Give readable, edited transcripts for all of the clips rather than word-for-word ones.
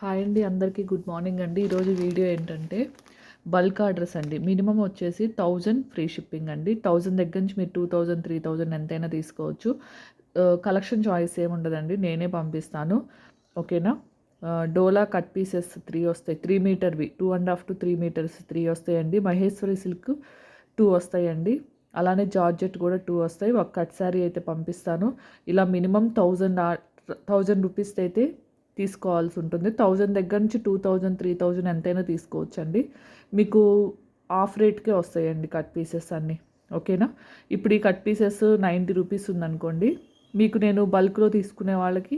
Hi అండి, అందరికీ good morning అండి. ఈరోజు వీడియో ఏంటంటే బల్క్ ఆర్డర్స్ అండి. మినిమం వచ్చేసి 1000 ఫ్రీ షిప్పింగ్ అండి. 1000 దగ్గర నుంచి మీరు 2000, 3000 ఎంతైనా తీసుకోవచ్చు. కలెక్షన్ చాయిస్ ఏముండదండి, నేనే పంపిస్తాను. ఓకేనా. డోలా కట్ పీసెస్ 3 వస్తాయి, 3 మీటర్వి, 2.5 to 3 మీటర్స్ 3 వస్తాయండి. మహేశ్వరి సిల్క్ 2 వస్తాయండి. అలానే జార్జెట్ కూడా 2 వస్తాయి. ఒక కట్ శారీ అయితే పంపిస్తాను. ఇలా మినిమం 1000 రూపీస్ అయితే తీసుకోవాల్సి ఉంటుంది. 1000 దగ్గర నుంచి 2000, 3000 ఎంతైనా తీసుకోవచ్చండి. మీకు ఆఫ్ రేట్కే వస్తాయండి కట్ పీసెస్ అన్నీ. ఓకేనా. ఇప్పుడు ఈ కట్ పీసెస్ 90 రూపీస్ ఉందనుకోండి, మీకు నేను బల్క్లో తీసుకునే వాళ్ళకి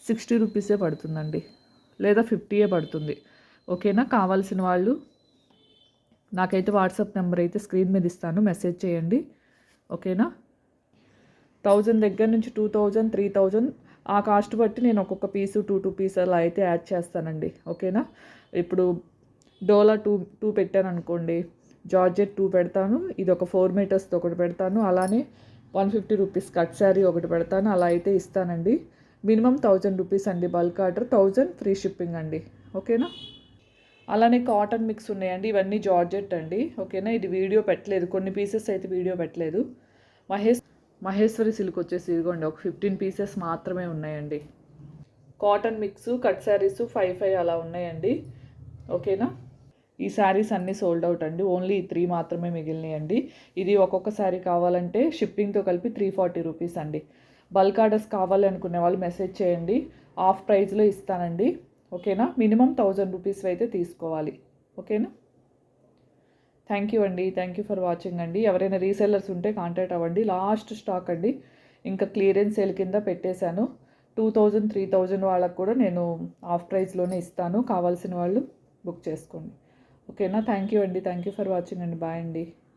60 రూపీసే పడుతుందండి, లేదా 50 పడుతుంది. ఓకేనా. కావాల్సిన వాళ్ళు నాకైతే వాట్సాప్ నెంబర్ అయితే స్క్రీన్ మీద ఇస్తాను, మెసేజ్ చేయండి. ఓకేనా. 1000 దగ్గర నుంచి 2000, 3000 ఆ కాస్ట్ బట్టి నేను ఒక్కొక్క పీసు 2 పీస్ అలా అయితే యాడ్ చేస్తానండి. ఓకేనా. ఇప్పుడు డోలా 2 పెట్టాను అనుకోండి, జార్జెట్ 2 పెడతాను, ఇది ఒక 4 మీటర్స్తో ఒకటి పెడతాను, అలానే 150 రూపీస్ కట్ శారీ ఒకటి పెడతాను. అలా అయితే ఇస్తానండి. మినిమం 1000 రూపీస్ అండి బల్క్ ఆర్డర్, 1000 ఫ్రీ షిప్పింగ్ అండి. ఓకేనా. అలానే కాటన్ మిక్స్ ఉన్నాయండి, ఇవన్నీ జార్జెట్ అండి. ఓకేనా. ఇది వీడియో పెట్టలేదు, కొన్ని పీసెస్ అయితే వీడియో పెట్టలేదు. మహేశ్వరి సిల్క్ వచ్చేసి ఇదిగోండి, ఒక 15 పీసెస్ మాత్రమే ఉన్నాయండి. కాటన్ మిక్స్ కట్ శారీస్ 5 అలా ఉన్నాయండి. ఓకేనా. ఈ శారీస్ అన్నీ సోల్డ్ అవుట్ అండి, ఓన్లీ 3 మాత్రమే మిగిలినాయండి. ఇది ఒక్కొక్క శారీ కావాలంటే షిప్పింగ్తో కలిపి 340 రూపీస్ అండి. బల్క్ ఆర్డర్స్ కావాలి అనుకునే వాళ్ళు మెసేజ్ చేయండి, ఆఫ్ ప్రైస్లో ఇస్తానండి. ఓకేనా. మినిమం 1000 రూపీస్ అయితే తీసుకోవాలి. ఓకేనా. థ్యాంక్ యూ అండి, థ్యాంక్ యూ ఫర్ వాచింగ్ అండి. ఎవరైనా రీసెల్లర్స్ ఉంటే కాంటాక్ట్ అవ్వండి. లాస్ట్ స్టాక్ అండి, ఇంకా క్లియరెన్స్ సేల్ కింద పెట్టేశాను. 2000, 3000 వాళ్ళకు కూడా నేను ఆఫ్ ప్రైస్లోనే ఇస్తాను, కావాల్సిన వాళ్ళు బుక్ చేసుకోండి. ఓకేనా. థ్యాంక్ యూ అండి, థ్యాంక్ యూ ఫర్ వాచింగ్ అండి. బాయ్ అండి.